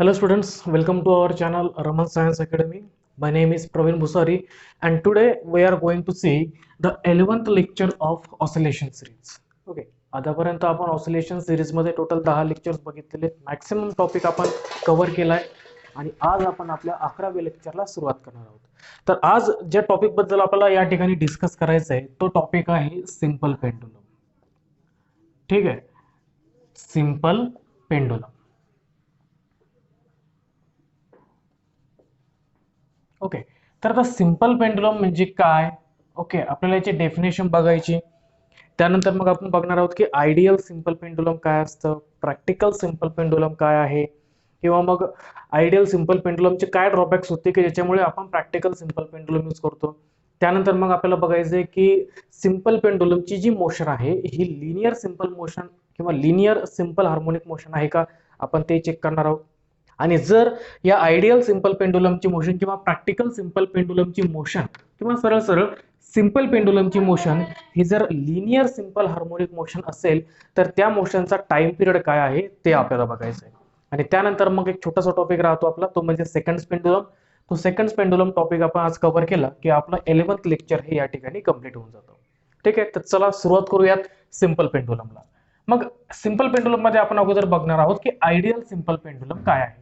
Hello students, welcome to our channel Raman Science Academy. My name is Praveen Bhusari and today we are going to see the 11th lecture of oscillation series. Okay, आतापर्यंत आपण oscillation series मध्ये total 10 lectures बघितलेले, maximum topic आपण cover केलाय आणि आज आपण आपल्या 11व्या लेक्चरला सुरुवात करणार आहोत. तर आज ज्या टॉपिक बद्दल आपल्याला या ठिकाणी डिस्कस करायचं आहे तो टॉपिक आहे सिंपल पेंडुलम. ठीक आहे, सिंपल पेंडुलम. ओके, तर आता सिंपल पेंडुलम म्हणजे काय? ओके, आपल्याला याची डेफिनेशन बघायची. त्यानंतर मग आपण बघणार आहोत की आयडियल सिंपल पेंडुलम काय असतं, प्रॅक्टिकल सिंपल पेंडुलम काय आहे, किंवा मग आयडियल सिंपल पेंडुलमचे काय ड्रॉबॅक्स होते की ज्याच्यामुळे आपण प्रॅक्टिकल सिंपल पेंडुलम यूज करतो. त्यानंतर मग आपल्याला बघायचं आहे की सिंपल पेंडुलमची जी मोशन आहे ही लिनियर सिंपल मोशन किंवा लिनियर सिंपल हार्मोनिक मोशन आहे का, आपण ते चेक करणार आहोत. आणि जर या आयडियल सिंपल पेंडुलमची मोशन किंवा प्रॅक्टिकल सिंपल पेंडुलमची मोशन किंवा सरळ सरळ सिंपल पेंडुलमची मोशन ही जर लिनियर सिंपल हार्मोनिक मोशन असेल तर त्या मोशनचा टाइम पिरियड काय आहे ते आपल्याला बघायचं आहे. आणि त्यानंतर मग एक छोटासा टॉपिक राहतो आपला, तो म्हणजे सेकंड पेंडुलम. तो सेकंड पेंडुलम टॉपिक आपण आज कव्हर केला की आपलं 11th लेक्चर हे या ठिकाणी कंप्लीट होऊन जातं. ठीक आहे, तर चला सुरुवात करूयात सिंपल पेंडुलमला. मग सिंपल पेंडुलम मध्ये आपण अगोदर बघणार आहोत की आयडियल सिंपल पेंडुलम काय आहे.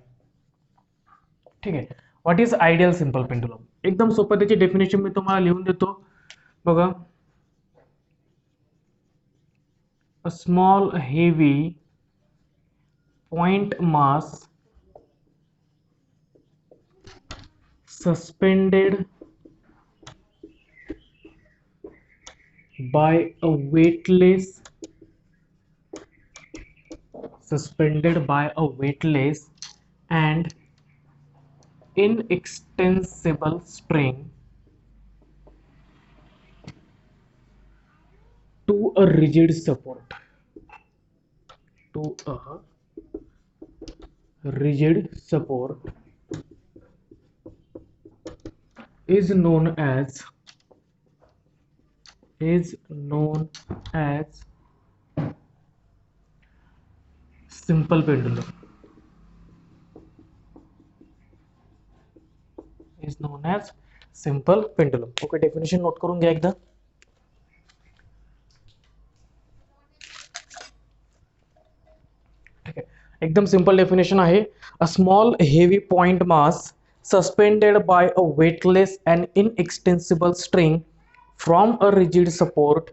ठीक आहे, what is ideal simple pendulum. एकदम सोपं त्याची डेफिनेशन मी तुम्हाला लिहून देतो बघा. अ small heavy point mass suspended by a weightless and inextensible string to a rigid support is known as simple pendulum. Okay, definition note करून घ्या एकदा. ठीक आहे, एकदम सिंपल डेफिनेशन आहे. A small heavy point mass suspended by a weightless and inextensible string from a rigid support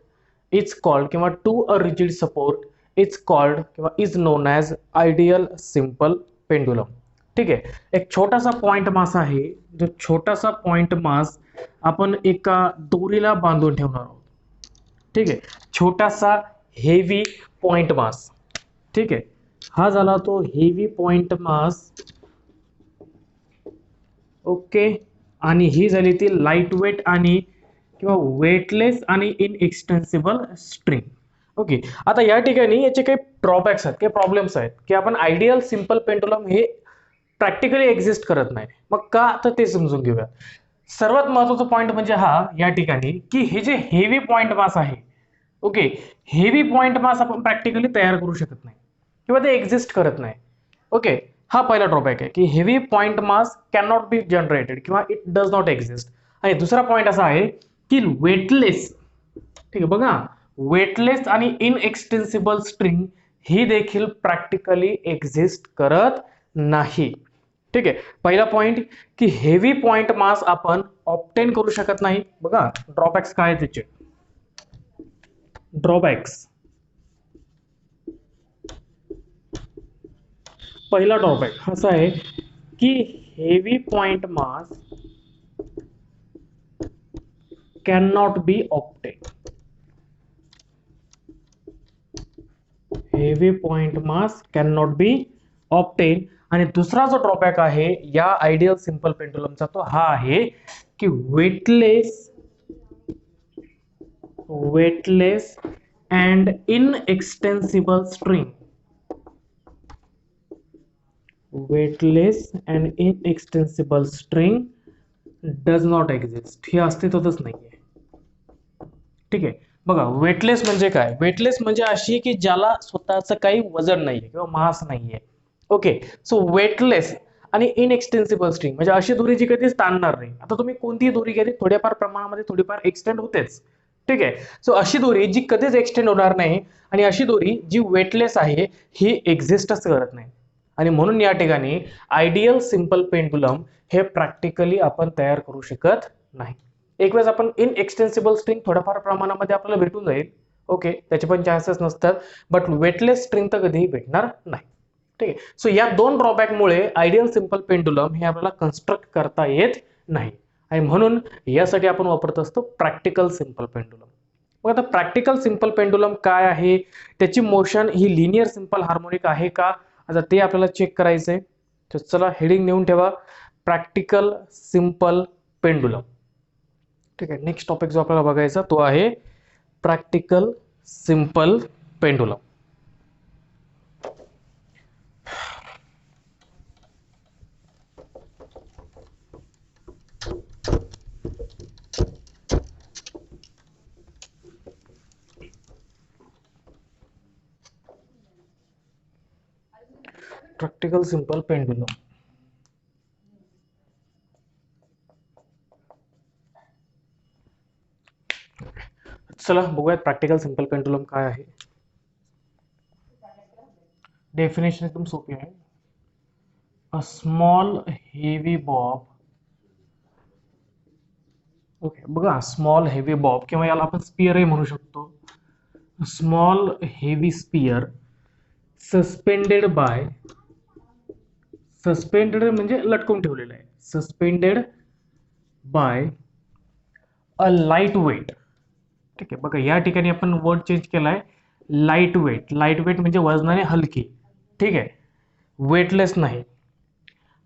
is called किंवा to a rigid support is called किंवा is known as ideal simple pendulum. ठीक आहे, एक छोटासा point mass आहे, जो छोटासा point mass आपण एका दोरीला बांधून ठेवणार आहोत. ठीक आहे, छोटासा हेवी पॉइंट मास. ठीक आहे, हा झाला तो हेवी पॉइंट मास. ओके, आणि ही झाली ती लाईट वेट आणि किंवा वेटलेस आणि इनएक्सटेन्सिबल स्ट्रिंग. ओके, आता या ठिकाणी याचे काही ड्रॉबॅक्स आहेत, काही प्रॉब्लेम्स आहेत की आपण आयडियल सिंपल पेंडुलम हे प्रॅक्टिकली एक्झिस्ट करत नाही. मग का, तर ते समजून घेऊया. सर्वात महत्वाचा पॉइंट म्हणजे हा या ठिकाणी की हे जे हेवी पॉइंट मास आहे, ओके, हेवी पॉइंट मास आपण प्रॅक्टिकली तयार करू शकत नाही किंवा ते एक्झिस्ट करत नाही. ओके, हा पहिला ड्रॉबॅक आहे की heavy point mass can not be generated किंवा इट डज नॉट एक्झिस्ट. आणि दुसरा पॉइंट असा आहे की वेटलेस. ठीक आहे, बघा, वेटलेस आणि इनएक्सटेन्सिबल स्ट्रिंग ही देखील प्रॅक्टिकली एक्झिस्ट करत नाही. ठीक आहे, पहिला पॉइंट की हेवी पॉइंट मास आपण ऑब्टेन करू शकत नाही. बघा ड्रॉबॅक्स काय आहे त्याचे. ड्रॉबॅक्स, पहिला ड्रॉबॅक असा आहे की heavy point mass can not be obtain. Heavy point mass can not be obtain. आणि दुसरा जो ड्रॉबॅक आहे या आयडियल सिंपल पेंडुलमचा तो हा आहे की weightless and inextensible string. Weightless and inextensible string does not exist, हे अस्तित्वातच नाहीये. ठीक आहे, बघा वेटलेस म्हणजे काय. वेटलेस म्हणजे अशी की ज्याला स्वतःचं काही वजन नाहीये किंवा मास नाहीये. ओके, सो वेटलेस आणि इनएक्सटेन्सिबल स्ट्रिंग म्हणजे अशी दोरी जी कधीच ताणणार नाही. आता तुम्ही कोणतीही दोरी घ्या, ती थोड्याफार प्रमाणामध्ये थोडीफार एक्सटेंड होतेच. ठीक आहे. सो अशी दोरी जी कधीच एक्सटेंड होणार नाही आणि अशी दोरी जी वेटलेस आहे ही एक्झिस्टच करत नाही. आणि म्हणून या ठिकाणी आयडियल सिंपल पेंडुलम हे प्रॅक्टिकली आपण तयार करू शकत नाही. एक वेळेस आपण इनएक्सटेन्सिबल स्ट्रिंग थोड्याफार प्रमाणामध्ये आपल्याला भेटून जाईल. ओके, त्याचे पण चान्सेस नसतात, बट वेटलेस स्ट्रिंग तर कधीही भेटणार नाही. ठीक आहे. सो या दोन ड्रॉबॅकमुळे आयडियल सिंपल पेंडुलम हे आपल्याला कन्स्ट्रक्ट करता येत नाही आणि म्हणून यासाठी आपण वापरत असतो प्रॅक्टिकल सिंपल पेंडुलम. मग आता प्रॅक्टिकल सिंपल पेंडुलम काय आहे, त्याची मोशन ही लिनियर सिंपल हार्मोनिक आहे का, आता ते आपल्याला चेक करायचंय. तर चला हेडिंग नेऊन ठेवा, प्रॅक्टिकल सिंपल पेंडुलम. ठीक आहे. नेक्स्ट टॉपिक जो आपल्याला बघायचा तो आहे practical simple pendulum. Practical simple pendulum. चला बघूयात प्रॅक्टिकल सिंपल पेंडुलम काय आहे. डेफिनेशन एकदम सोपी आहे. A small heavy bob. Okay बघा, स्मॉल हेवी बॉब किंवा याला आपण स्पिअरही म्हणू शकतो. Small heavy sphere suspended by, suspended म्हणजे लटकून ठेवलेलं आहे, suspended by a light weight. ठीक आहे. बघा या ठिकाणी आपण वर्ड चेंज केलाय, लाईट वेट. लाईट वेट म्हणजे वजनाने हलकी. ठीक आहे, वेटलेस नाही.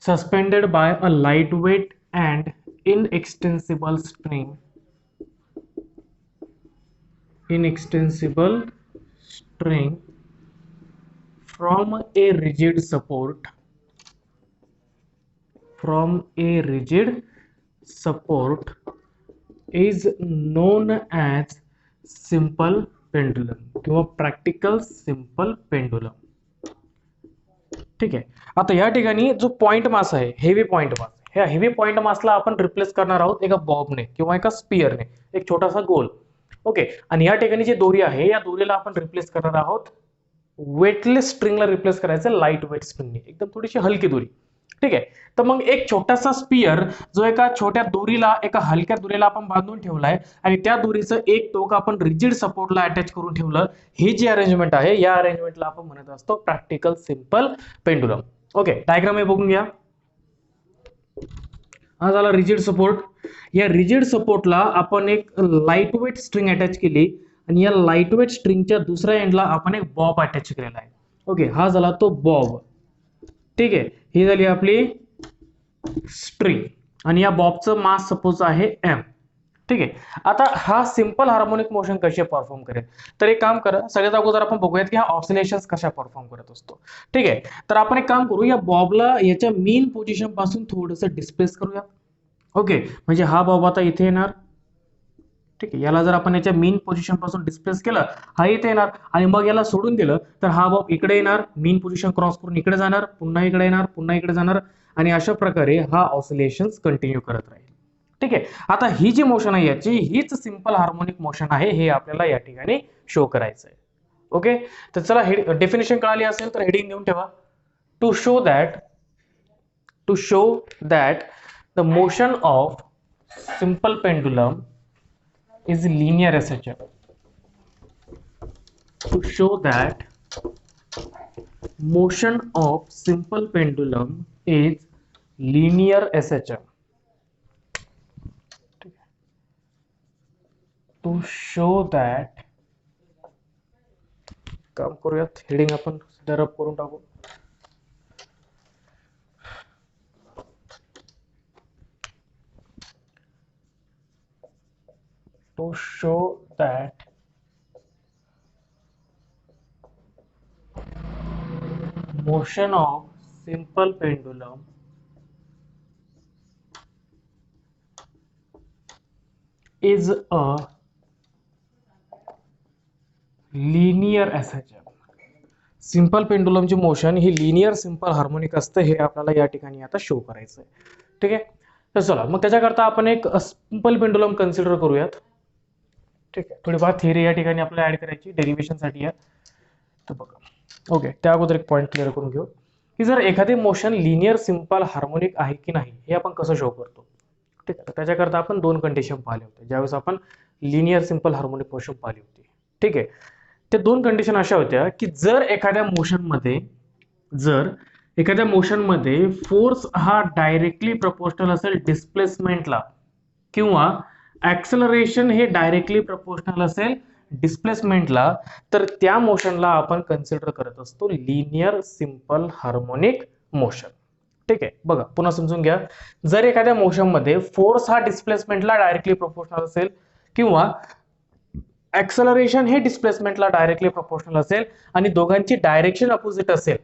Suspended by a light weight and inextensible string, inextensible string from a rigid support, from a rigid support is known as simple pendulum किंवा प्रॅक्टिकल सिंपल पेंडुलम. ठीक आहे. आता या ठिकाणी जो पॉइंट मास आहे, हेवी पॉइंट मास, ह्या heavy point मासला आपण रिप्लेस करणार आहोत एका बॉबने किंवा एका स्पिअरने, एक छोटासा गोल. ओके, आणि या ठिकाणी जी दोरी आहे या दोरीला आपण रिप्लेस करणार आहोत वेटलेस स्ट्रिंगला रिप्लेस करायचं लाईट वेट स्ट्रिंगने, एकदम थोडीशी हलकी दोरी. ठीक आहे. तर मग एक छोटासा स्पिअर जो एका छोट्या दोरीला, एका हलक्या दोरीला आपण बांधून ठेवलाय आणि त्या दोरीचं एक टोक आपण रिजिड सपोर्टला अटॅच करून ठेवलं, ही जी अरेंजमेंट आहे या अरेंजमेंटला आपण म्हणत असतो practical simple pendulum. Okay, diagram हे बघून घ्या. हा झाला रिजिड सपोर्ट. या रिजिड सपोर्टला आपण एक लाईट वेट स्ट्रिंग अटॅच केली आणि या लाईट वेट स्ट्रिंगच्या दुसऱ्या एंडला आपण एक बॉब अटॅच केलेला आहे. ओके, हा झाला तो बॉब. ठीक आहे, ही झाली आपली स्ट्रिंग आणि या बॉबचं मास सपोज आहे एम. ठीक आहे. आता हा सिंपल हार्मोनिक मोशन कसे परफॉर्म करेल, तर एक काम करा, सगळ्यात अगोदर आपण बघूयात की हा ऑसिलेशन्स कशा परफॉर्म करत असतो. ठीक आहे. तर आपण एक काम करू, या बॉबला याच्या मेन पोझिशन पासून थोडंसं डिस्प्लेस करूया. ओके, म्हणजे हा बॉब आता इथे येणार. ठीक आहे, याला जर आपण याच्या मेन पोझिशन पासून डिस्प्लेस केलं, हा इथे येणार आणि मग याला सोडून दिलं तर हा बॉब इकडे येणार, मेन पोझिशन क्रॉस करून इकडे जाणार, पुन्हा इकडे येणार, पुन्हा इकडे जाणार आणि अशा प्रकारे हा ऑसिलेशन्स कंटिन्यू करत राहील. ठीक आहे. आता ही जी मोशन आहे याची, हीच सिंपल हार्मोनिक मोशन आहे, हे आपल्याला या ठिकाणी शो करायचं आहे. ओके, तर चला डेफिनेशन कळाली असेल तर हेडिंग देऊन ठेवा. To show that, to show that the motion of simple pendulum is linear SHM. To show that motion of simple pendulum is linear SHM. To show that, काम करूयात, हेडिंग आपण रब करून टाकू. To show that motion of simple pendulum is a linear SHM. Simple पेंडुलमची motion ही linear simple harmonic असतं, हे आपल्याला या ठिकाणी आता शो करायचं आहे. ठीक आहे, तर चला मग त्याच्याकरता आपण एक सिंपल पेंडुलम कन्सिडर करूयात. ठीक आहे, थोडीफार थिअरी या ठिकाणी आपल्याला ऍड करायची डेरिव्हेशनसाठी आहे. तर बघा, ओके, त्या अगोदर एक पॉईंट क्लिअर करून घेऊ की जर एखादी मोशन लिनियर सिंपल हार्मोनिक आहे की नाही हे आपण कसं शो करतो. ठीक आहे, त्याच्याकरता आपण दोन कंडिशन पाहिले होते ज्यावेळेस आपण लिनियर सिंपल हार्मोनिक मोशन पाहिली होती. ठीक आहे, ते दोन कंडिशन अशा होत्या की जर एखाद्या मोशनमध्ये फोर्स हा डायरेक्टली प्रपोर्शनल असेल डिस्प्लेसमेंटला किंवा ऍक्सलरेशन हे डायरेक्टली प्रपोर्शनल असेल डिस्प्लेसमेंटला, तर त्या मोशनला आपण कन्सिडर करत असतो लिनियर सिंपल हार्मोनिक मोशन. ठीक आहे, बघा पुन्हा समजून घ्या. जर एखाद्या मोशनमध्ये फोर्स हा डिस्प्लेसमेंटला डायरेक्टली प्रपोर्शनल असेल किंवा ऍक्सलरेशन हे डिस्प्लेसमेंटला डायरेक्टली प्रपोर्शनल असेल आणि दोघांची डायरेक्शन अपोजिट असेल,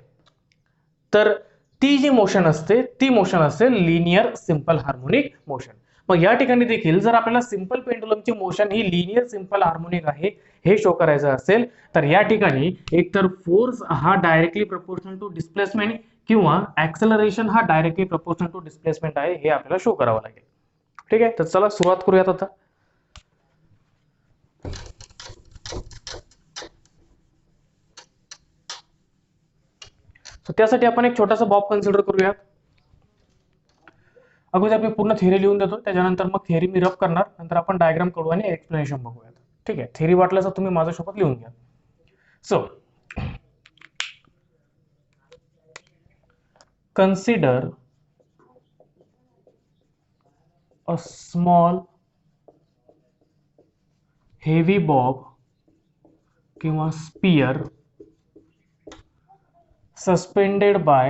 तर ती जी मोशन असते ती मोशन असेल लिनियर सिंपल हार्मोनिक मोशन. मग या ठिकाणी देखील जर आपल्याला सिंपल पेंडुलमची मोशन ही लिनियर सिंपल हार्मोनिक आहे हे शो करायचं असेल, तर या ठिकाणी एकतर फोर्स हा डायरेक्टली प्रपोर्शनल टू डिस्प्लेसमेंट किंवा ऍक्सलरेशन हा डायरेक्टली प्रपोर्शनल टू डिस्प्लेसमेंट आहे हे आपल्याला शो करावं लागेल. ठीक आहे, तर चला सुरुवात करूयात आता. त्यासाठी आपण एक छोटासा बॉब कन्सिडर करूयात. अगोदर मी पूर्ण थिअरी लिहून देतो, त्याच्यानंतर मग थिअरी मी रफ करणार, नंतर आपण डायग्राम करू आणि एक्सप्लेनेशन बघूयात. ठीक आहे, थिअरी वाटलं तर तुम्ही माझ्यासोबत लिहून घ्या. सो कन्सिडर अ स्मॉल हेवी बॉब किंवा sphere suspended by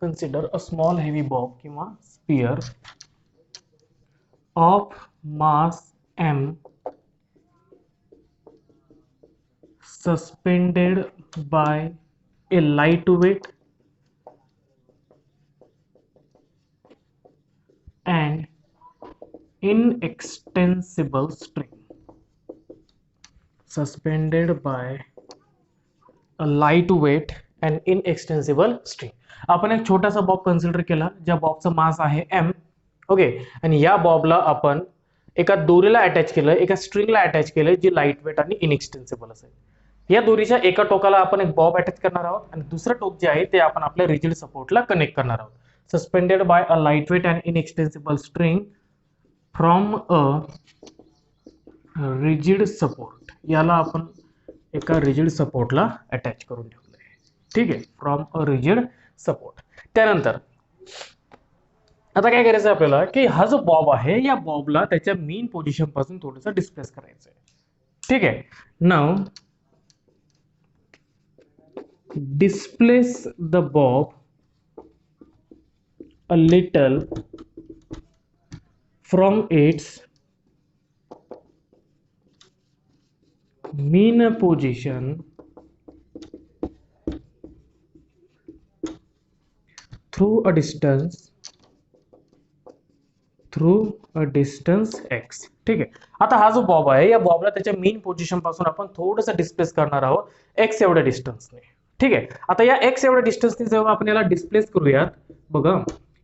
consider a small heavy bob किंवा sphere of mass m suspended by a lightweight and inextensible string. Suspended by a lightweight and inextensible string. आपण एक छोटासा Bob consider केला ज्या बॉबचा मास आहे m. Okay, आणि या बॉबला आपण एका दोरीला अटॅच केलं, एका स्ट्रिंगला अटॅच केलं जी लाईटवेट आणि इनएक्सटेन्सिबल असेल. या दोरीच्या एका टोकाला आपण एक बॉब अटॅच करणार आहोत आणि दुसरं टोक जे आहे ते आपण आपल्या रिजिड सपोर्टला कनेक्ट करणार आहोत. Suspended by a lightweight and inextensible string from a rigid support. याला आपण एका रिजिड सपोर्टला अटॅच करून ठेवलंय. ठीक आहे, फ्रॉम अ रिजिड सपोर्ट. त्यानंतर आता काय करायचं आपल्याला की हा जो बॉब आहे या बॉबला त्याच्या मेन पोझिशन पासून थोडंसं डिस्प्लेस करायचं आहे. ठीक आहे, now displace the Bob a little from its mean position through a distance x. ठीक आहे, आता हा जो बॉब आहे या बॉबला त्याच्या मेन पोझिशन पासून आपण थोडंसं डिस्प्लेस करणार आहोत x एवढ्या डिस्टन्सने. ठीक आहे, आता या x एवढ्या डिस्टन्सने जेव्हा आपण याला डिस्प्लेस करूयात, बघा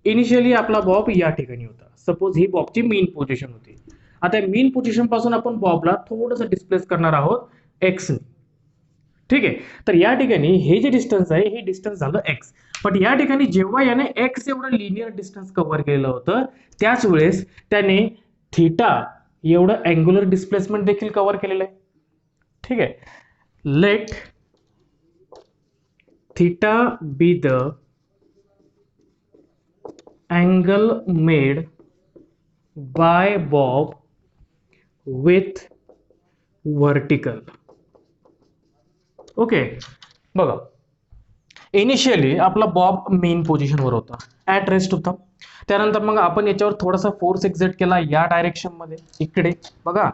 इनिशियली आपला बॉब या ठिकाणी होता, सपोज ही बॉबची मेन पोझिशन होती. आता मेन पोझिशन पासून आपण बॉबला थोडंसं डिस्प्लेस करणार आहोत x ने. ठीक आहे, तर या ठिकाणी हे जे डिस्टन्स आहे हे डिस्टन्स झालं x. पण या ठिकाणी जेव्हा याने x एवढं लिनियर डिस्टन्स कव्हर केलं होतं त्याच वेळेस त्याने थीटा एवढं अँग्युलर डिस्प्लेसमेंट देखील कव्हर केलेलं आहे. ठीक आहे, let theta be the angle made by Bob with vertical. Okay, बघा इनिशियली आपला बॉब मेन पोझिशनवर होता, ऍट रेस्ट होता. त्यानंतर मग आपण याच्यावर थोडासा फोर्स एक्झर्ट केला या डायरेक्शन मध्ये, इकडे बघा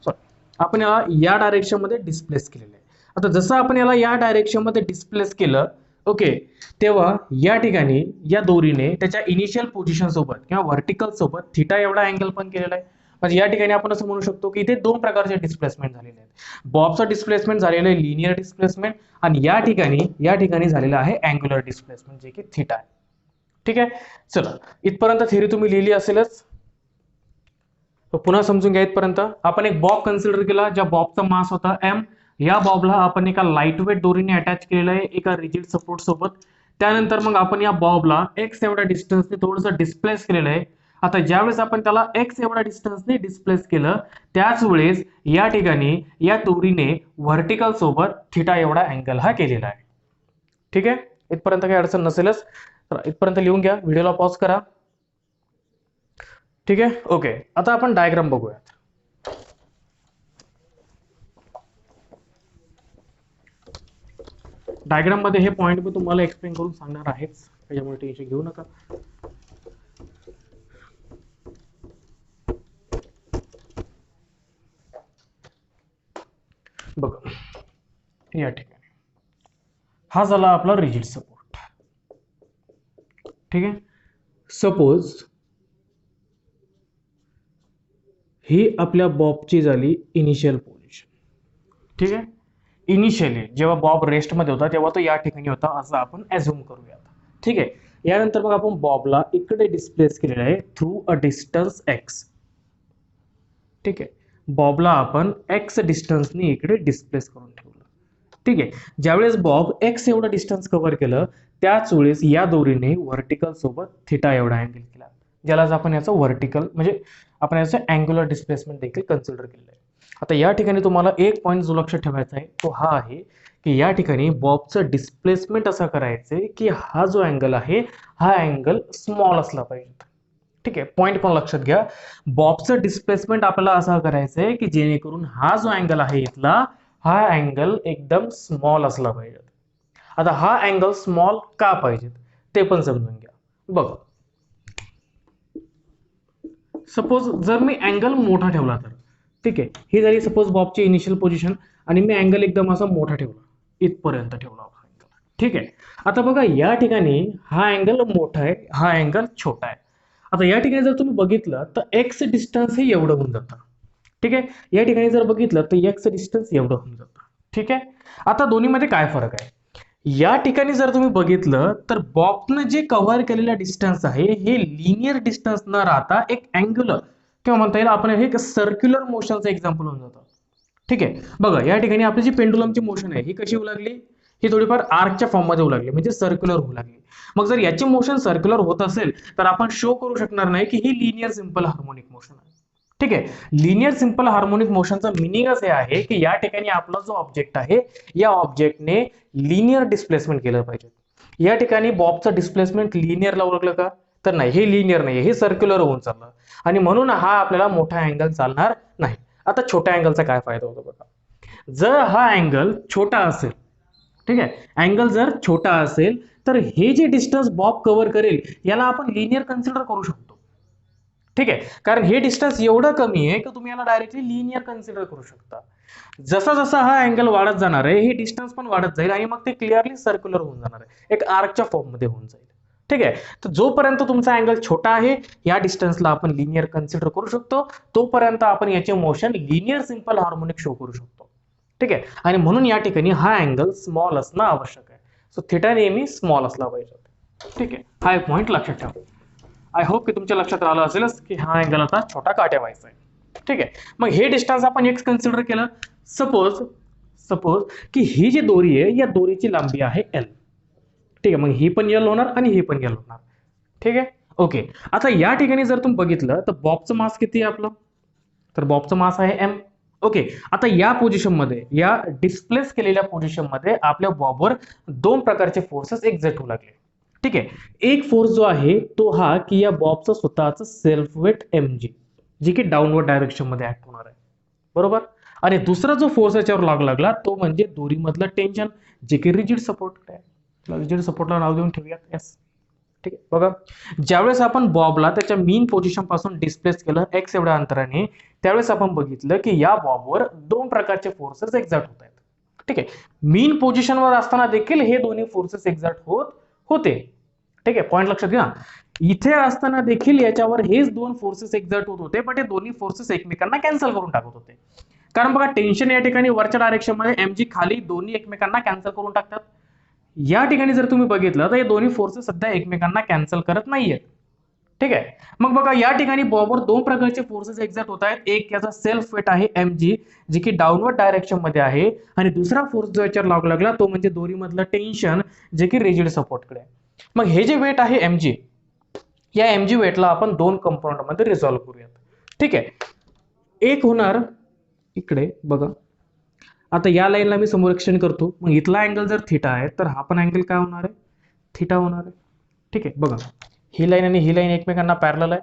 सॉरी आपण याला या डायरेक्शन मध्ये डिस्प्लेस केलेलं आहे. आता जसं आपण याला या डायरेक्शन मध्ये डिस्प्लेस केलं, ओके, तेव्हा या ठिकाणी या दोरीने त्याच्या इनिशियल पोझिशन सोबत किंवा व्हर्टिकल सोबत थीटा एवढा अँगल पण केलेला आहे. म्हणजे या ठिकाणी आपण असं म्हणू शकतो की इथे दोन प्रकारचे डिस्प्लेसमेंट झालेले आहेत. बॉबचं डिस्प्लेसमेंट झालेलं आहे लिनियर डिस्प्लेसमेंट, आणि या ठिकाणी झालेलं आहे अँग्युलर डिस्प्लेसमेंट जे की थीटा आहे. ठीक आहे, चला इथपर्यंत थिअरी तुम्ही लिहिली असेलच. पुन्हा समजून घ्या. इथपर्यंत आपण एक बॉब कन्सिडर केला, ज्या बॉबचा मास होता एम. या बॉबला आपण एका लाईट वेट दोरीने अटॅच केलेलं आहे एका रिजिड सपोर्ट सोबत. त्यानंतर मग आपण या बॉबला एक्स एवढ्या डिस्टन्सने थोडंसं डिस्प्लेस केलेलं आहे. आता ज्यावेळेस आपण त्याला एक्स एवढ्या डिस्टन्सने डिस्प्लेस केलं, त्याच वेळेस या ठिकाणी या दोरीने व्हर्टिकल सोबत थिटा एवढा अँगल हा केलेला आहे. ठीक आहे, इथपर्यंत काही अडचण नसेलच. तर इथपर्यंत लिहून घ्या, व्हिडिओला पॉज करा. ठीक आहे, ओके. आता आपण डायग्राम बघूयात. डायग्राम मध्ये हे पॉइंट मी तुम्हाला एक्सप्लेन करून सांगणार आहेच, त्याच्यामुळे टेन्शन घेऊ नका. बघा, या ठिकाणी हा झाला आपला रिजिड सपोर्ट. ठीक आहे, सपोज ही आपल्या बॉबची झाली इनिशियल पोझिशन. ठीक आहे, इनिशियली जेव्हा बॉब रेस्ट मध्ये होता तेव्हा तो या ठिकाणी होता असं आपण ॲझ्युम करूयात. ठीक आहे, यानंतर मग आपण बॉबला इकडे डिस्प्लेस केलेलं आहे थ्रू अ डिस्टन्स एक्स. ठीक आहे, बॉबला आपण एक्स डिस्टन्सनी इकडे डिस्प्लेस करून ठेवलं. ठीक आहे, ज्यावेळेस बॉब एक्स एवढं डिस्टन्स कव्हर केलं, त्याच वेळेस या दोरीने व्हर्टिकल सोबत थिटा एवढा अँगल केला, ज्यालाच आपण याचं व्हर्टिकल म्हणजे आपण याचं अँग्युलर डिस्प्लेसमेंट देखील कन्सिडर केलेलं आहे. आता या ठिकाणी तुम्हाला एक पॉईंट जो लक्ष ठेवायचा आहे तो हा आहे की या ठिकाणी बॉबचं डिस्प्लेसमेंट असं करायचंय की हा जो अँगल आहे हा अँगल स्मॉल असला पाहिजे. ठीक आहे, पॉईंट पण लक्षात घ्या. बॉबचं डिस्प्लेसमेंट आपल्याला असं करायचंय की जेणेकरून हा जो अँगल आहे इथला हा अँगल एकदम स्मॉल असला पाहिजे. आता हा अँगल स्मॉल का पाहिजे ते पण समजून घ्या. बघा, सपोज जर मी अँगल मोठा ठेवला तर, ठीक आहे, ही झाली सपोज बॉबची इनिशियल पोझिशन, आणि मी अँगल एकदम असा मोठा ठेवला, इथपर्यंत ठेवला अँगल. ठीक आहे, आता बघा या ठिकाणी हा अँगल मोठा आहे, हा अँगल छोटा आहे. आता या ठिकाणी जर तुम्ही बघितलं तर एक्स डिस्टन्स हे एवढं होऊन जातं. ठीक आहे, या ठिकाणी जर बघितलं तर एक्स डिस्टन्स एवढं होऊन जातं. ठीक आहे, आता दोन्हीमध्ये काय फरक आहे? या ठिकाणी जर तुम्ही बघितलं तर बॉबनं जे कव्हर केलेला डिस्टन्स आहे हे लिनियर डिस्टन्स न राहता एक अँग्युलर किंवा म्हणता येईल आपण हे सर्क्युलर मोशनचं एक्झाम्पल होऊन जातं. ठीक आहे, बघा या ठिकाणी आपली जी पेंडुलमची मोशन आहे ही कशी होऊ लागली, ही थोडीफार आर्कच्या फॉर्ममध्ये होऊ लागली, म्हणजे सर्क्युलर होऊ लागली. मग जर याची मोशन सर्क्युलर होत असेल तर आपण शो करू शकणार नाही की ही लिनियर सिंपल हार्मोनिक मोशन आहे. ठीक आहे, लिनियर सिंपल हार्मोनिक मोशनचं मिनिंगच हे आहे की या ठिकाणी आपला जो ऑब्जेक्ट आहे या ऑब्जेक्टने लिनियर डिस्प्लेसमेंट केलं पाहिजे. या ठिकाणी बॉबचं डिस्प्लेसमेंट लिनियरला ओळखलं का, तर नाही, हे लिनियर नाही, हे सर्क्युलर होऊन चाललं, आणि म्हणून हा आपल्याला मोठा अँगल चालणार नाही. आता छोट्या अँगलचा काय फायदा होतो बघा, जर हा अँगल छोटा असेल, ठीक आहे, अँगल जर छोटा असेल तर हे जे डिस्टन्स बॉब कव्हर करेल याला आपण लिनियर कन्सिडर करू शकतो. ठीक आहे, कारण हे डिस्टन्स एवढं कमी आहे की तुम्ही याला डायरेक्टली लिनियर कन्सिडर करू शकता. जसा जसा हा अँगल वाढत जाणार आहे हे डिस्टन्स पण वाढत जाईल आणि मग ते क्लिअरली सर्क्युलर होऊन जाणार आहे, एक आर्कच्या फॉर्म मध्ये होऊन जाईल. ठीक आहे, तर जोपर्यंत तुमचा अँगल छोटा आहे या डिस्टन्सला आपण लिनियर कन्सिडर करू शकतो, तोपर्यंत आपण याचे motion linear simple harmonic show करू शकतो. ठीक आहे, आणि म्हणून या ठिकाणी हा अँगल स्मॉल असणं आवश्यक आहे. सो थिटा नेहमी स्मॉल असला पाहिजे. ठीक आहे, हा एक पॉईंट लक्षात ठेवा. आय होप की तुमच्या लक्षात राहिलं असेलच की हा अँगल आता छोटा का ठेवायचा आहे. ठीक आहे, मग हे डिस्टन्स आपण एक्स कन्सिडर केलं. सपोज की ही जी दोरी आहे या दोरीची लांबी आहे एल. ठीक आहे, मग ही पण एल होणार आणि ही पण एल होणार. ठीक आहे, ओके. आता या ठिकाणी जर तुम्ही बघितलं तर बॉबचं मास किती आहे आपलं, तर बॉबचं मास आहे एम. ओके, आता या पोझिशनमध्ये, या डिस्प्लेस केलेल्या पोझिशनमध्ये आपल्या बॉबवर दोन प्रकारचे फोर्सेस एक्झर्ट होऊ लागले. ठीक आहे, एक फोर्स जो आहे तो हा की या बॉबचं स्वतःचं सेल्फ वेट mg, जी की डाऊनवर्ड डायरेक्शन मध्ये ऍक्ट होणार आहे, बरोबर. आणि दुसरा जो फोर्स याच्यावर लागू लागला तो म्हणजे दोरीमधलं टेन्शन, जे की रिजिड सपोर्ट आहे. रिजिड सपोर्टला नाव देऊन ठेवूयात एस. ठीक आहे, बघा ज्यावेळेस आपण बॉबला त्याच्या मीन पोझिशन पासून डिस्प्लेस केलं एक्स एवढ्या अंतराने, त्यावेळेस आपण बघितलं की या बॉबवर दोन प्रकारचे फोर्सेस एक्झर्ट होत आहेत. ठीक आहे, मीन पोझिशनवर असताना देखील हे दोन्ही फोर्सेस एक्झर्ट होते. ठीक आहे, पॉईंट लक्षात घ्या इथे असताना देखील याच्यावर हेच दोन फोर्सेस एक्झर्ट होत होते, पण हे दोन्ही फोर्सेस एकमेकांना कॅन्सल करून टाकत होते. कारण बघा टेन्शन या ठिकाणी वरच्या डायरेक्शन मध्ये mg खाली दोन्ही एकमेकांना कॅन्सल करून टाकतात. या ठिकाणी जर तुम्ही बघितलं तर हे दोन्ही फोर्सेस सध्या एकमेकांना कॅन्सल करत नाहीयेत. ठीक आहे. मग बघा या ठिकाणी बॉबवर दोन प्रकारचे फोर्सेस एक्झर्ट होत आहेत. एक याचा सेल्फ वेट आहे mg जे की डाऊनवर्ड डायरेक्शन मध्ये आहे, आणि दुसरा फोर्स जो याच्यावर लागू लागला तो म्हणजे दोरीमधलं टेन्शन जे की रिजिड सपोर्टकडे. मग हे जे वेट आहे mg, या mg वेटला आपण दोन कंपोनंट मध्ये रिझॉल्व्ह करूयात. ठीक आहे. एक होणार इकडे बघा, आता या लाईनला मी समोरेक्षण करतो, मग इथला अँगल जर थीटा आहे तर हा पण अँगल काय होणार आहे, थीटा होणार आहे. ठीक आहे. बघा ही लाईन आणि ही लाईन एकमेकांना पॅरलल आहे.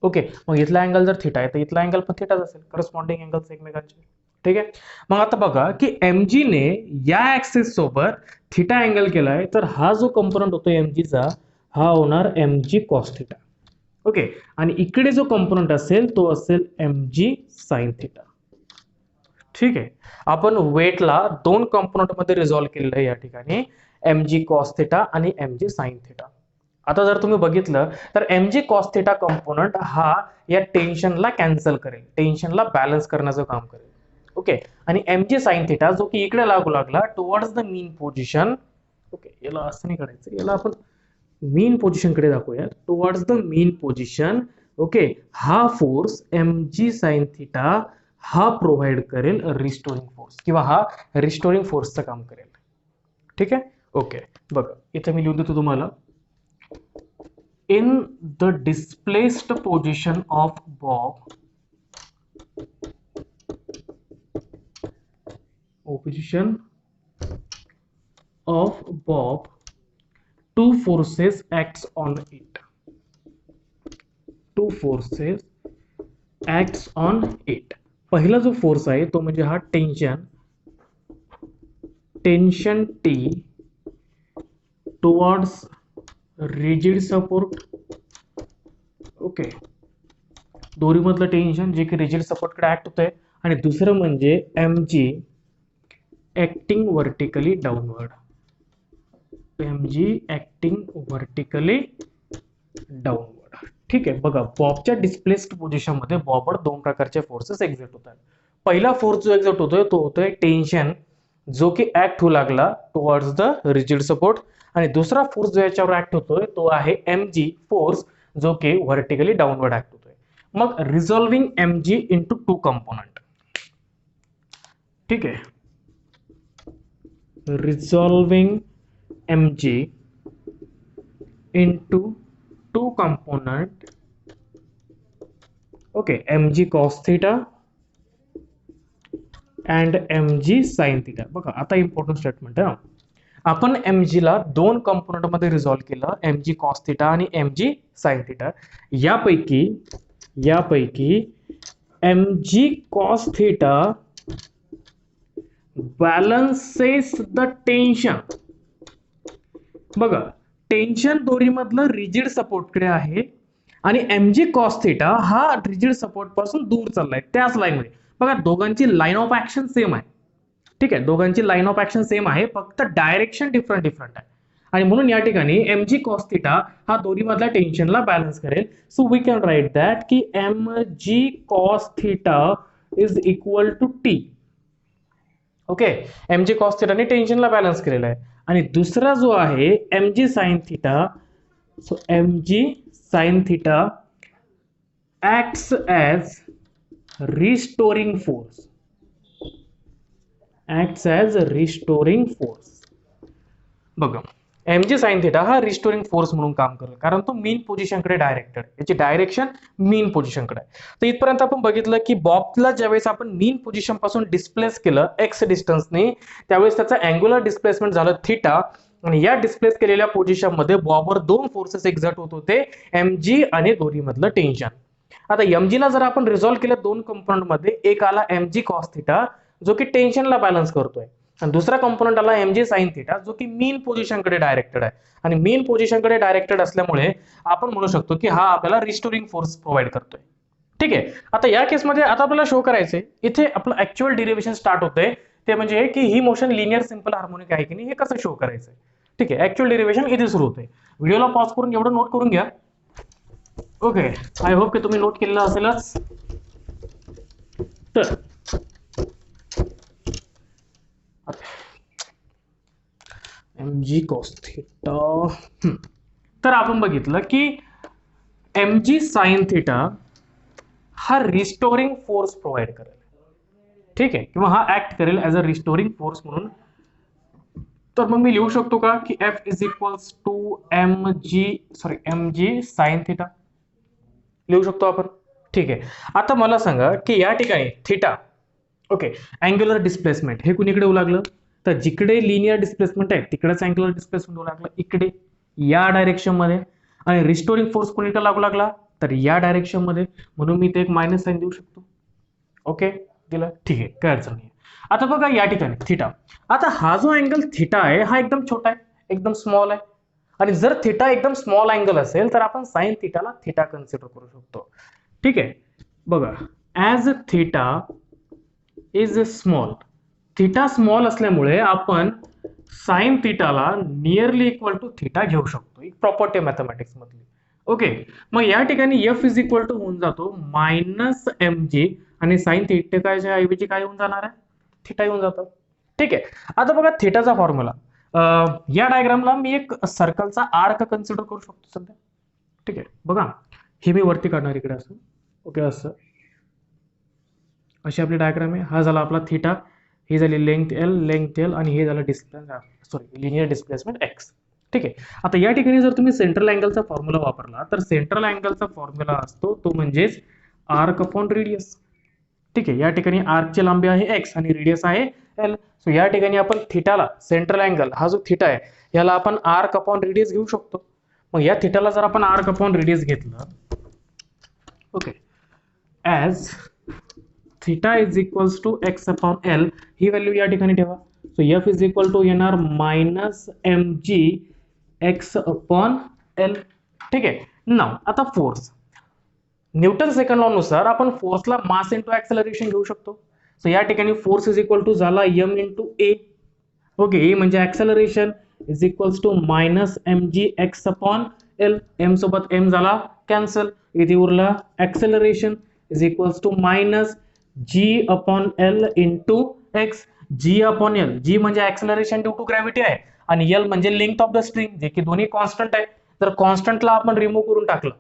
ओके. मग इथला अँगल जर थीटा आहे तर इथला अँगल पण थीटाच असेल, करस्पॉन्डिंग अँगल्स एकमेकांचे. ठीक आहे. मग आता बघा की mg ने या ऍक्सिस सोबत थीटा अँगल केलाय, तर हा जो कंपोनंट होतो mg चा हा होणार mg cos थीटा. ओके. आणि इकडे जो कंपोनंट असेल तो असेल mg sin थीटा. ठीक आहे. आपण वेटला दोन कंपोनंट मध्ये रिझॉल्व्ह केलेलं आहे या ठिकाणी, mg cos थीटा आणि mg sin थीटा. आता जर तुम्ही बघितलं तर mg cos थीटा कंपोनंट हा या टेन्शनला कॅन्सल करेल, टेन्शनला बॅलन्स करण्याचं काम करेल. ओके. आणि mg sin थीटा जो की इकडे लागू लागला towards the mean position. Okay. याला असं नाही करायचं, याला आपण मीन पोझिशन कडे दाखवूया, towards the mean position. Okay. हा फोर्स mg sin थीटा हा प्रोव्हाइड करेल रिस्टोरिंग फोर्स, किंवा हा रिस्टोरिंग फोर्सचं काम करेल. ठीक आहे. ओके. बघा इथे मी लिहून देतो तुम्हाला, in the displaced position of Bob, two forces acts on it. Two forces acts on it. पहिला जो फोर्स आहे तो म्हणजे हा tension T towards rigid support. Okay. दोरीमधलं टेन्शन जे की रिजिड सपोर्टकडे ऍक्ट होतंय, आणि दुसरं म्हणजे mg acting vertically downward. mg acting vertically downward. ठीक आहे. बघा बॉबच्या डिस्प्लेस्ड पोझिशन मध्ये बॉबवर दोन प्रकारचे फोर्सेस एक्झर्ट होतात. पहिला फोर्स जो एक्झर्ट होतोय तो होतोय टेन्शन जो की ऍक्ट होऊ लागला टुवर्ड्स द रिजिड सपोर्ट, आणि दुसरा फोर्स जो याच्यावर ऍक्ट होतोय तो आहे mg फोर्स जो की व्हर्टिकली डाऊनवर्ड ऍक्ट होतोय. मग रिझॉल्विंग mg इंटू टू कंपोनंट. ठीक आहे. रिझॉल्विंग mg into two component. Okay, mg cos theta and mg sin theta. बघा आता इम्पॉर्टंट स्टेटमेंट आहे, आपण mg ला दोन कंपोनंट मध्ये रिझॉल्व्ह केलं, mg cos theta आणि mg sin theta. यापैकी mg cos theta balances the tension. बघा टेन्शन दोरीमधलं रिजिड सपोर्टकडे आहे, आणि mg cos थीटा हा रिजिड सपोर्ट पासून दूर चाललाय त्याच लाईन मध्ये. बघा दोघांची लाईन ऑफ ऍक्शन सेम आहे. ठीक आहे. दोघांची लाईन ऑफ ऍक्शन सेम आहे, फक्त डायरेक्शन डिफरंट आहे. आणि म्हणून या ठिकाणी mg cos थीटा हा दोरीमधल्या टेन्शनला बॅलन्स करेल. So we can write that की mg cos theta is equal to t. Okay. mg cos theta ने टेन्शनला बॅलन्स केलेला आहे. आणि दुसरा जो आहे mg sin theta, so mg sin theta acts as restoring force. बघा mg sin थीटा हा रिस्टोरिंग फोर्स म्हणून काम करेल, कारण तो मीन पोझिशनकडे डायरेक्टेड, याची डायरेक्शन मीन पोझिशनकडे आहे. तर इथपर्यंत आपण बघितलं की बॉबला ज्यावेळेस आपण मीन पोझिशन पासून डिस्प्लेस केलं x डिस्टन्सने, त्यावेळेस त्याचा अँग्युलर डिस्प्लेसमेंट झालं थीटा, आणि या डिस्प्लेस केलेल्या पोझिशन मध्ये बॉबवर दोन फोर्सेस एक्झर्ट होत होते, mg आणि दोरीमधलं टेन्शन. आता mg ला जर आपण रिझॉल्व्ह केलं दोन कंपोनंट मध्ये, एक आला mg cos थीटा जो की टेन्शनला बॅलन्स करतोय, आणि दुसरा कंपोनंट आला mg sin थीटा जो की मीन पोझिशनकडे डायरेक्टेड आहे. आणि मीन पोझिशनकडे डायरेक्टेड असल्यामुळे आपण म्हणू शकतो की हा आपल्याला रिस्टोरिंग फोर्स प्रोव्हाइड करतोय. ठीक आहे. आता या केसमध्ये आता आपल्याला शो करायचंय, इथे आपलं ऍक्च्युअल डिरिव्हेशन स्टार्ट होतंय, ते म्हणजे की ही मोशन लिनियर सिंपल हार्मोनिक आहे की नाही हे कसं शो करायचंय. ठीक आहे. ऍक्च्युअल डिरिव्हेशन इथे सुरू होतंय. व्हिडिओला पॉज करून एवढं नोट करून घ्या ओके, आय होप की तुम्ही नोट केलेलं असेलच. तर एम जी कॉस थिटा, तर आपण बघितलं की एम जी साइन थिटा हा रिस्टोरिंग फोर्स प्रोव्हाइड करेल, ठीक आहे, किंवा हा ऍक्ट करेल ऍज अ रिस्टोरिंग फोर्स म्हणून. तर मग मी लिहू शकतो का की F is equals to M G sine theta लिहू शकतो आपण. ठीक आहे, आता मला सांगा की या ठिकाणी थिटा, ओके, अँग्युलर डिस्प्लेसमेंट हे कुणीकडे होऊ लागलं, तर जिकडे लिनियर डिस्प्लेसमेंट आहे तिकडेच अँग्युलर डिस्प्लेसमेंट होऊ लागलं, इकडे या डायरेक्शन मध्ये. आणि रिस्टोरिंग फोर्स कुणीकडे लागू लागला, तर या डायरेक्शन मध्ये, म्हणून मी ते एक मायनस साइन देऊ शकतो. ओके, दिलं, ठीक आहे, काय अडचण नाही. आता बघा या ठिकाणी थिटा, आता हा जो अँगल थिटा आहे हा एकदम छोटा आहे, एकदम स्मॉल आहे. आणि जर थिटा एकदम स्मॉल अँगल असेल तर आपण साइन थिटाला थिटा कन्सिडर करू शकतो. ठीक आहे, बघा, as theta is small, theta small असल्यामुळे आपण साइन थिटाला नियरली इक्वल टू थिटा घेऊ शकतो, एक प्रॉपर्टी मॅथमॅटिक्स मधली. ओके, मग या ठिकाणी एफ इज इक्वल टू होऊन जातो मायनस एम जी, आणि साइन थिटाच्या ऐवजी काय होऊन जाणार आहे, थिटा येऊन जातं. ठीक आहे, आता बघा थिटाचा फॉर्म्युला, या डायग्रामला मी एक सर्कलचा आर्क कन्सिडर करू शकतो सध्या. ठीक आहे, बघा हे मी वरती काढणार इकडे असं. ओके, असं अशी आपली डायग्राम आहे. हा झाला आपला थिटा, ही झाली लेंथ एल, आणि हे झालं लिनियर डिस्प्लेसमेंट एक्स. ठीक आहे, आता या ठिकाणी जर तुम्ही सेंट्रल अँगलचा फॉर्म्युला वापरला तर सेंट्रल अँगलचा फॉर्म्युला असतो तो म्हणजेच आर्क अपॉन रेडियस. ठीक आहे, या ठिकाणी आर्कची लांबी आहे एक्स आणि रेडियस आहे एल. सो या ठिकाणी आपण थिटाला, सेंट्रल अँगल हा जो थिटा आहे याला आपण आर्क अपॉन रेडियस घेऊ शकतो. मग या थिटाला जर आपण आर्क अपॉन रेडियस घेतलं, okay, as theta is equals to X upon L, ही व्हॅल्यू या ठिकाणी ठेवा. So F is equal to येणार minus M G X upon L. ठीक आहे, नाव आता फोर्स, न्यूटन सेकंड लॉ नुसार आपण फोर्सला मास इंटू ऍक्सेलरेशन घेऊ शकतो. सो या ठिकाणी फोर्स इज इक्वल टू झाला M into A. Okay, A म्हणजे acceleration is equals to minus M G X upon L, M सोबत एम झाला कॅन्सल, इथे उरला acceleration is equals to minus G upon L into X. G upon L, G म्हणजे acceleration due to gravity आहे, आणि L म्हणजे length of the string, जे की दोन्ही कॉन्स्टंट आहे. तर कॉन्स्टंटला आपण रिमूव्ह करून टाकलं,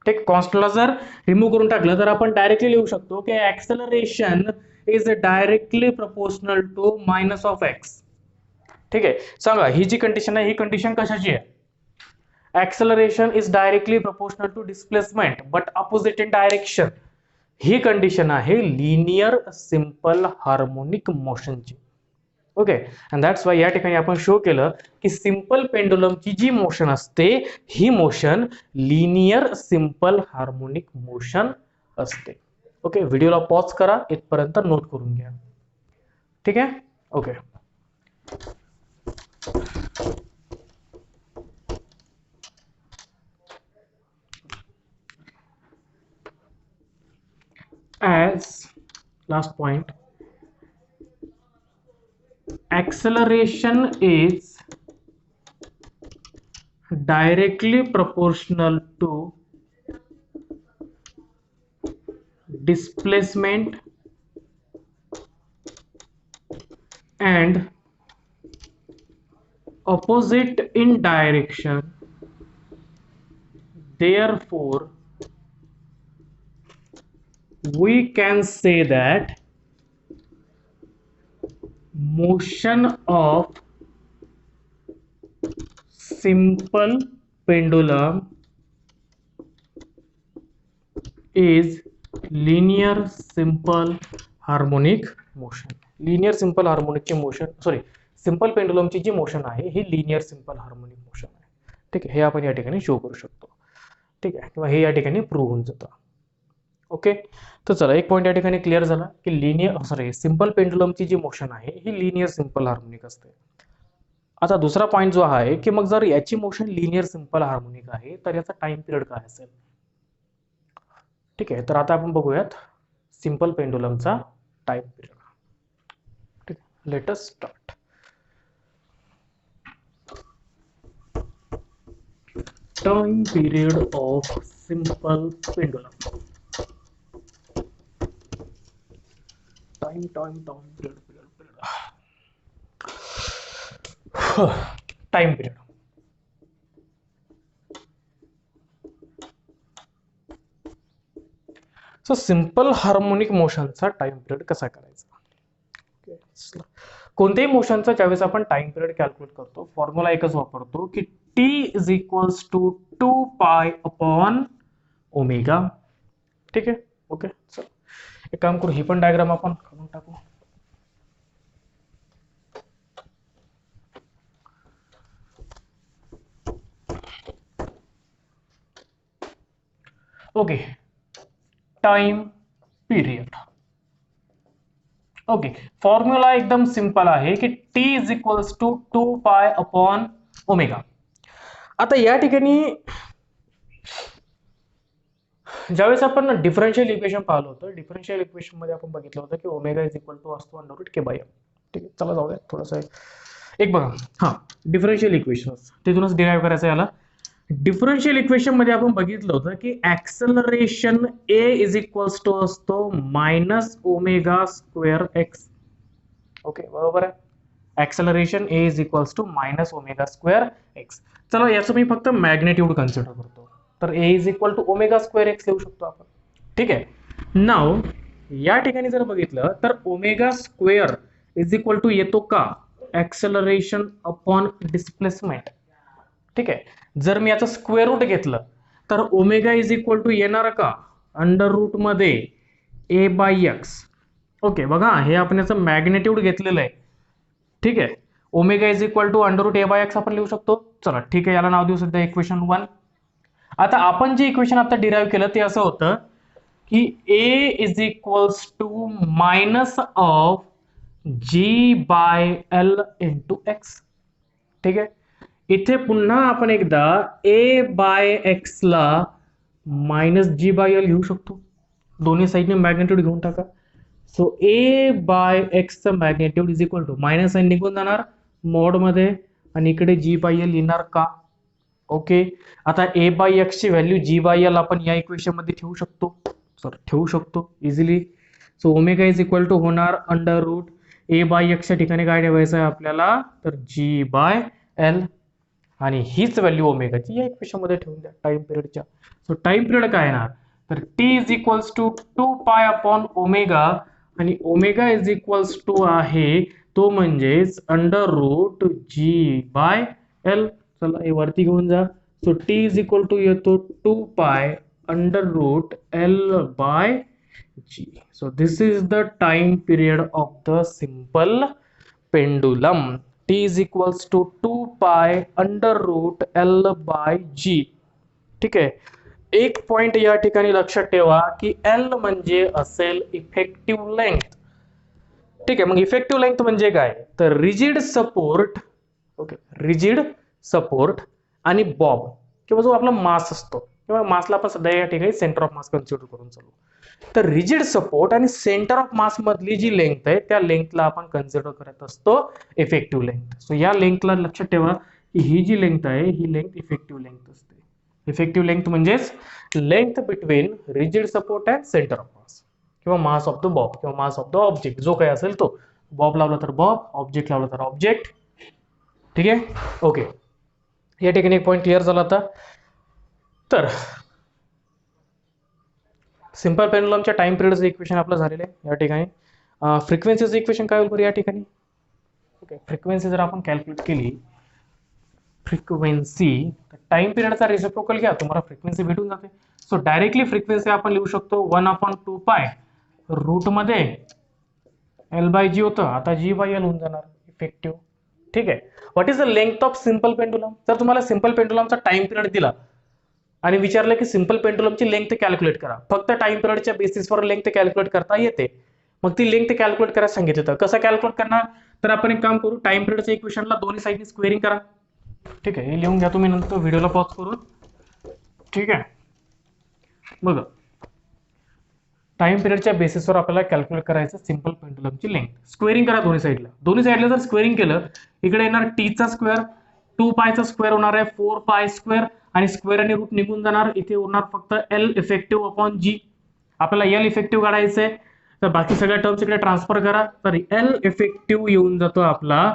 ठीक, कॉन्स्टंटला जर रिमूव्ह करून टाकलं तर आपण डायरेक्टली लिहू शकतो की acceleration is directly proportional to minus of X. ठीक आहे, सांगा ही जी कंडिशन आहे ही कंडिशन कशाची आहे, acceleration is directly proportional to displacement but opposite in direction. ही कंडिशन आहे लिनियर सिंपल हार्मोनिक मोशनची. ओके, अँड दॅट्स वाय या ठिकाणी आपण शो केलं की सिंपल पेंडुलमची जी मोशन असते ही motion linear simple harmonic motion असते. ओके, व्हिडिओला पॉज करा, इथपर्यंत नोट करून घ्या. ठीक आहे, okay. As last point, acceleration is directly proportional to displacement and opposite in direction. Therefore, we can say that motion of simple pendulum is linear simple harmonic motion. Linear simple हार्मोनिकची motion, sorry, simple पेंडुलमची जी motion आहे ही linear simple harmonic motion आहे. ठीक आहे, हे आपण या ठिकाणी शो करू शकतो. ठीक आहे, किंवा हे या ठिकाणी प्रूव्ह होऊन जातं. ओके, तर चला एक पॉईंट या ठिकाणी क्लिअर झाला की सिंपल पेंडुलमची जी मोशन आहे ही लिनियर सिंपल हार्मोनिक असते. आता दुसरा पॉईंट जो आहे की मग जर याची मोशन लिनियर सिंपल हार्मोनिक आहे तर याचा टाइम पिरियड काय असेल. ठीक आहे, तर आता आपण बघूयात सिंपल पेंडुलमचा टाइम पिरियड. ठीक आहे, let us start. Time period of simple pendulum. Time period. So simple harmonic मोशनचा टाइम पिरियड कसा करायचा. कोणत्याही मोशनचा ज्यावेळेस आपण टाइम पिरियड कॅल्क्युलेट करतो फॉर्म्युला एकच वापरतो की T is equals to 2 pi upon omega. ठीक आहे. ओके चल एक काम करू, ही पण डायग्राम आपण काढून टाकू. Okay time period. Okay formula एकदम सिंपल आहे की T is equals to 2 pi upon omega. आता या ठिकाणी ज्यावेळेस आपण डिफरन्शियल इक्वेशन पाहिलं होतं, डिफरन्शियल इक्वेशन मध्ये आपण बघितलं होतं की ओमेगा इज इक्वल टू असतो अंडर रूट के बाय एम. ठीक आहे चला जाऊया थोडंसं एक बघा. हा डिफरन्शियल इक्वेशन तिथूनच डिराईव्ह करायचं याला. डिफरन्शियल इक्वेशन मध्ये आपण बघितलं होतं की acceleration A is equals to असतो minus omega square X. Okay बरोबर आहे. Acceleration A is equals to minus omega square X. चला याचं मी फक्त मॅग्नेट्यूड कन्सिडर करतो, तर A is equal to omega square X लिहू शकतो आपण. ठीक आहे. नाव या ठिकाणी जर बघितलं तर omega square is equal to येतो का ऍक्सेलरेशन अपॉन डिस्प्लेसमेंट. ठीक आहे. जर मी याचं स्क्वेअर रूट घेतलं तर ओमेगा इज इक्वल टू येणार का अंडर रूट मध्ये ए बाय एक्स. ओके बघा हे आपण याचं मॅग्नेट्यूड घेतलेलं आहे. ठीक आहे. Omega is equal to under root A by X आपण लिहू शकतो. चला ठीक आहे याला नाव देऊ सध्या इक्वेशन 1. आता आपण जे इक्वेशन आता डिराईव्ह केलं ते असं होतं की A is equals to minus of G by L into X. ठीक आहे. इथे पुन्हा आपण एकदा ए बाय एक्स ला मायनस जी बाय एल घेऊ शकतो. दोन्ही साईडने मॅग्नेट्यूड घेऊन टाका. सो ए बाय एक्सचं magnitude is equal to minus sine निघून जाणार मॉड मध्ये आणि इकडे जी बाय एल येणार का. ओके आता ए बाय एक्स ची व्हॅल्यू जी बाय एल आपण या इक्वेशन मध्ये ठेवू शकतो. सर ठेवू शकतो easily. So omega is equal to होणार अंडर रूट ए बाय एक्सच्या ठिकाणी काय ठेवायचं आहे आपल्याला तर जी बाय एल आणि हीच व्हॅल्यू ओमेगाची या इक्वेशन मध्ये ठेवून द्या टाइम पिरियडच्या. सो टाइम पिरियड काय येणार तर T is equals to 2 pi upon omega आणि ओमेगा इज इक्वल्स टू आहे तो म्हणजेच under root G by L. चला हे वरती घेऊन जा. So T is equal to येतो 2 pi under root L by G. So this is the time period of the simple pendulum. T is equals to 2 pi under root L by G. ठीक आहे. एक point या ठिकाणी लक्षात ठेवा की L म्हणजे असेल इफेक्टिव्ह लेंथ. ठीक आहे. मग इफेक्टिव्ह लेंथ म्हणजे काय तर rigid support. Okay rigid support आणि बॉब किंवा जो आपला मास असतो किंवा मासला आपण सध्या या ठिकाणी सेंटर ऑफ मास कन्सिडर करून चालू. तर रिजिड सपोर्ट आणि सेंटर ऑफ मास मधली जी लेंथ आहे त्या लेंथला आपण कन्सिडर करत असतो इफेक्टिव्ह लेंथ. सो या लेंथला लक्षात ठेवा की ही जी लेंथ आहे ही लेंथ इफेक्टिव्ह लेंथ असते. इफेक्टिव्ह लेंथ म्हणजेच length between rigid support and centre of mass किंवा मास ऑफ द बॉब किंवा मास ऑफ द ऑब्जेक्ट जो काही असेल तो. बॉब लावला तर बॉब, ऑब्जेक्ट लावला तर ऑब्जेक्ट. ठीक आहे. ओके या ठिकाणी एक पॉईंट क्लिअर झाला आता. तर सिंपल पेंडुलमच्या टाइम पिरियडचं इक्वेशन आपलं झालेलं आहे या ठिकाणी. फ्रिक्वेन्सीचं इक्वेशन काय होईल या ठिकाणी. ओके फ्रिक्वेन्सी जर आपण कॅल्क्युलेट केली फ्रिक्वेन्सी तर टाइम पिरियडचा रेसिप्रोकल घ्या तुम्हाला फ्रिक्वेन्सी भेटून जाते. सो डायरेक्टली फ्रिक्वेन्सी आपण लिहू शकतो 1/2 पाय रूट मध्ये एल बाय जी होतं आता जी बाय एल होऊन जाणार इफेक्टिव्ह. ठीक आहे. What is the length of simple pendulum. जर तुम्हाला सिंपल पेंडुलमचा टाइम पिरियड दिला आणि विचारलं की सिंपल पेंडुलमची लेंथ कॅल्क्युलेट करा फक्त टाइम पिरियडच्या बेसिसवर लेंथ कॅल्क्युलेट करता येते. मग ती लेंथ कॅल्क्युलेट करायला सांगितलं तर कसं कॅल्क्युलेट करणार तर आपण एक काम करू टाइम पिरियडच्या इक्वेशनला दोन्ही साईडनी स्क्वेअरिंग करा. ठीक आहे. हे लिहून घ्या तुम्ही नंतर व्हिडिओला पॉज करून. ठीक आहे. बघा टाइम पिरियडच्या बेसिसवर आपल्याला कॅल्क्युलेट करायचं सिंपल पेंडुलमची लेंथ. स्क्वेअरिंग करा दोन्ही साईडला. दोन्ही साईडला जर स्क्वेअरिंग केलं इकडे येणार टीचा स्क्वेअर 2 पायचा स्क्वेअर होणार आहे 4 पाय स्क्वेअर आणि स्क्वेअर आणि रूट निघून जाणार. इथे उरणार फक्त एल इफेक्टिव्ह अपॉन जी. आपल्याला एल इफेक्टिव्ह काढायचं आहे तर बाकी सगळ्या टर्म्स इकडे ट्रान्सफर करा. तर एल इफेक्टिव्ह येऊन जातो आपला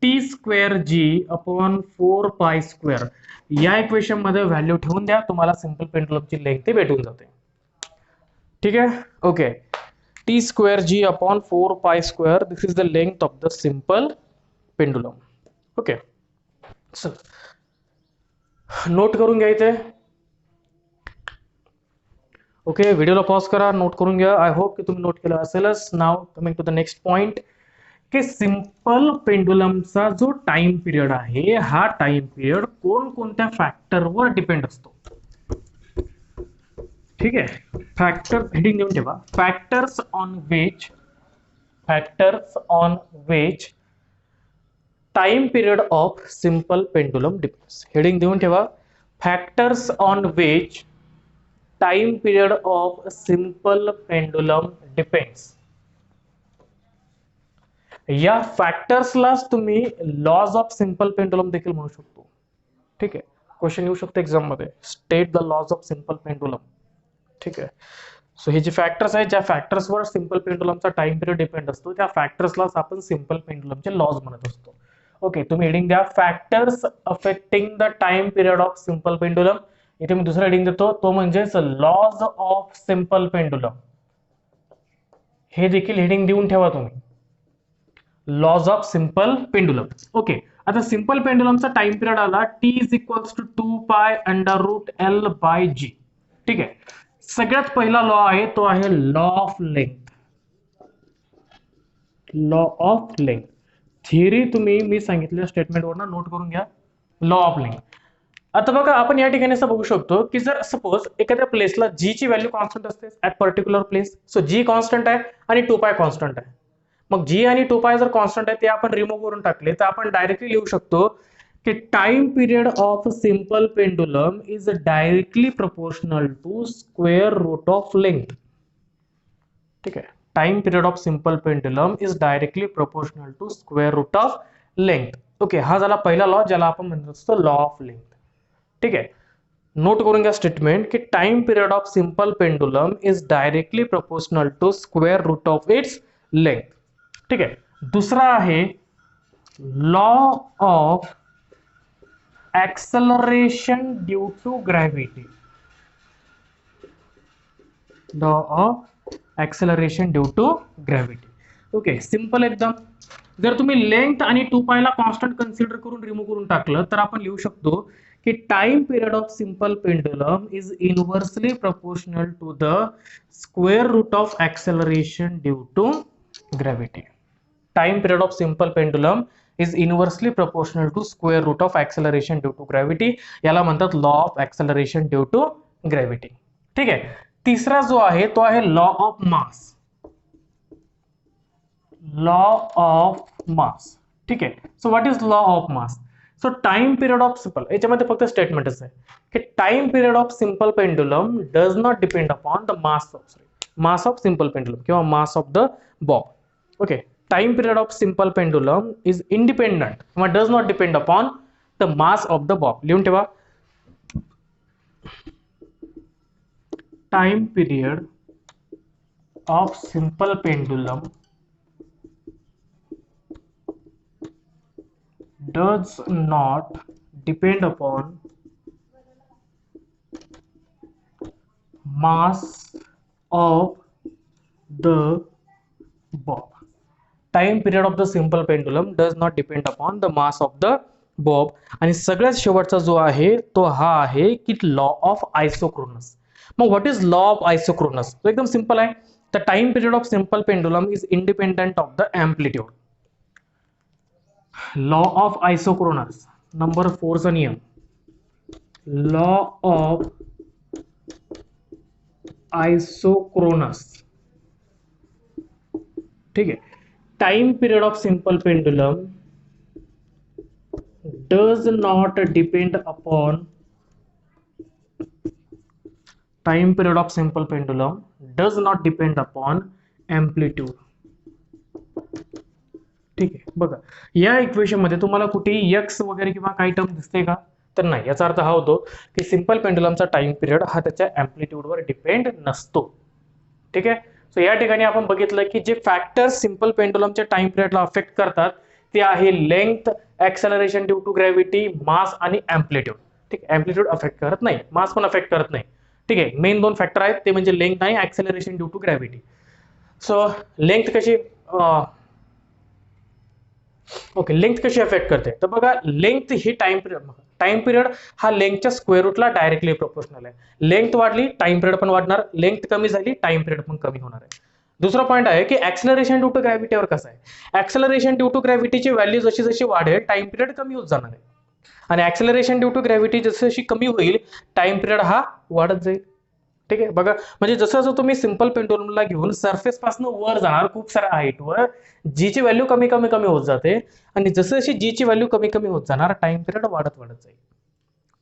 T square G upon 4 pi square. या इक्वेशन मध्ये व्हॅल्यू ठेवून द्या, तुम्हाला सिंपल पेंडुलमची लेंथ भेटून जाते. ठीक आहे. Okay, T square G upon 4 pi square, this is the length of the simple pendulum. Okay, note करून घ्यायचंय. ओके, व्हिडिओला पॉज करा, नोट करून घ्या. आय होप की तुम्ही नोट केलं असेलच. Now coming to the next point की सिंपल पेंडुलमचा जो टाइम पिरियड आहे, हा टाइम पिरियड कोणकोणत्या फॅक्टरवर डिपेंड असतो. ठीक आहे, फॅक्टर हेडिंग देऊन ठेवा, factors on which time period of simple pendulum depends. Heading देऊन ठेवा, factors on which time period of simple pendulum depends. या फॅक्टर्सलाच तुम्ही लॉज ऑफ सिंपल पेंडुलम देखील म्हणू शकतो. ठीक आहे, क्वेश्चन येऊ शकतो एक्झाम मध्ये, state the laws of simple pendulum. ठीक आहे, सो हे जे फॅक्टर्स आहेत, ज्या फॅक्टर्सवर सिंपल पेंडुलमचा टाइम पिरियड डिपेंड असतो, त्या फॅक्टर्सलाच आपण सिंपल पेंडुलमचे लॉज म्हणत असतो. ओके, तुम्ही हेडिंग द्या, factors affecting the time period of simple pendulum. इथे मी दुसरा हेडिंग देतो, तो म्हणजेच लॉज ऑफ सिंपल पेंडुलम. हे देखील हेडिंग देऊन ठेवा तुम्ही, laws of simple pendulum. Okay, आता सिंपल पेंडुलमचा टाइम पिरियड आला T is equals to 2 pi under root L by G. ठीक आहे, सगळ्यात पहिला लॉ आहे तो आहे law of length. Law of length theory तुम्ही मी सांगितलेल्या स्टेटमेंटवरनं नोट करून घ्या, लॉ ऑफ लेंथ. आता बघा, आपण या ठिकाणी असं बघू शकतो की जर सपोज एखाद्या प्लेसला जी ची व्हॅल्यू कॉन्स्टंट असते at particular place, so G constant आहे आणि 2 पाय कॉन्स्टंट आहे. मग जी आणि 2 पाय जर कॉन्स्टंट आहे ते आपण रिमूव्ह करून टाकले तर आपण डायरेक्टली लिहू शकतो की time period of simple pendulum is directly proportional to square root of length. ठीक आहे, time period of simple pendulum is directly proportional to square root of length. Okay, हा झाला पहिला लॉ ज्याला आपण म्हणत असतो लॉ ऑफ लेंथ. ठीक आहे, नोट करून घ्या स्टेटमेंट की time period of simple pendulum is directly proportional to square root of its length. ठीक आहे, दुसरा आहे law of acceleration due to gravity. Law of acceleration due to gravity. Okay, simple एकदम. जर तुम्ही लेंथ आणि 2 पायला कॉन्स्टंट कन्सिडर करून remove करून टाकलं तर आपण लिहू शकतो की time period of simple pendulum is inversely proportional to the square root of acceleration due to gravity. Time period of simple pendulum is inversely proportional to square root of acceleration due to gravity. याला म्हणतात law of acceleration due to gravity. ठीक आहे, तिसरा जो आहे तो आहे law of mass. Law of mass. ठीक आहे, so what is law of mass. So time period of simple, याच्यामध्ये फक्त स्टेटमेंटच आहे की time period of simple pendulum does not depend upon the mass of simple pendulum किंवा mass of the bob. Okay, time period of simple pendulum is independent किंवा does not depend upon the mass of the bob. लिहून ठेवा, time period of simple pendulum does not depend upon mass of the bob. Time period of the simple pendulum does not depend upon the mass of the bob. आणि सगळ्यात शेवटचा जो आहे तो हा आहे की लॉ ऑफ आयसोक्रोनस. मग what is law of isochronous. तो एकदम सिंपल आहे. The time period of simple pendulum is independent of the amplitude. Law of isochronous number 4 चा नियम, लॉ ऑफ आयसोक्रोनस. ठीक आहे, time period of simple pendulum does not depend upon time period of simple pendulum does not depend upon amplitude. ठीक आहे, बघा या equation मध्ये तुम्हाला कुठेही एक्स वगैरे किंवा काही टर्म दिसते का? तर नाही. याचा अर्थ हा होतो की सिंपल पेंडुलमचा टाइम पिरियड हा त्याच्या अँप्लिट्यूडवर डिपेंड नसतो. ठीक आहे. सो या ठिकाणी आपण बघितलं की जे फॅक्टर्स सिंपल पेंडुलमच्या टाइम पिरियडला अफेक्ट करतात ते आहे length, acceleration due to gravity, mass आणि अँप्लिट्यूड. ठीक आहे, अँप्लिट्यूड अफेक्ट करत नाही, मास पण अफेक्ट करत नाही. ठीक आहे, मेन दोन फॅक्टर आहेत ते म्हणजे लेंथ आणि acceleration due to gravity. So length कशी ओके, लेंथ कशी अफेक्ट करते? तर बघा लेंथ ही टाइम पिरियड हा लेंथच्या स्क्वेअर रूटला डायरेक्टली प्रोपोर्शनल आहे. लेंथ वाढली टाइम पिरियड पण वाढणार, लेंथ कमी झाली टाइम पिरियड पण कमी होणार आहे. दुसरा पॉईंट आहे की ऍक्सेलरेशन ड्यू टू ग्रॅव्हिटीवर कसं आहे? ऍक्सेलरेशन ड्यू टू ग्रॅव्हिटीची व्हॅल्यू जशी जशी वाढेल टाइम पिरियड कमी होत जाणार आहे, आणि ऍक्सेलरेशन ड्यू टू ग्रॅव्हिटी जशी जशी कमी होईल टाइम पिरियड हा वाढत जाईल. ठीक आहे, बघा म्हणजे जसं जसं तुम्ही सिंपल पेंडुलमला घेऊन सरफेस पासून वर जाणार खूप साऱ्या हाईटवर, जी ची व्हॅल्यू कमी कमी कमी होत जाते, आणि जसं जशी जी ची व्हॅल्यू कमी कमी होत जाणार टाइम पिरियड वाढत वाढत जाईल.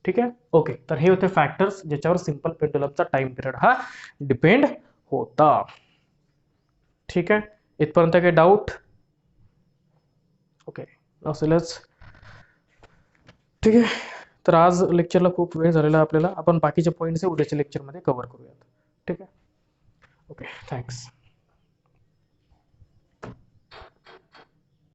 ठीक आहे, ओके. तर हे होते फॅक्टर्स ज्याच्यावर सिंपल पेंडुलमचा टाइम पिरियड हा डिपेंड होता. ठीक आहे, इथपर्यंत काही डाऊट? ओके, नसेलच ठीक आहे. तर आज लेक्चरला खूप वेळ झालेला आपल्याला, आपण बाकीचे पॉईंट्स उद्याच्या लेक्चरमध्ये कव्हर करूयात. ठीक आहे, ओके, थँक्स.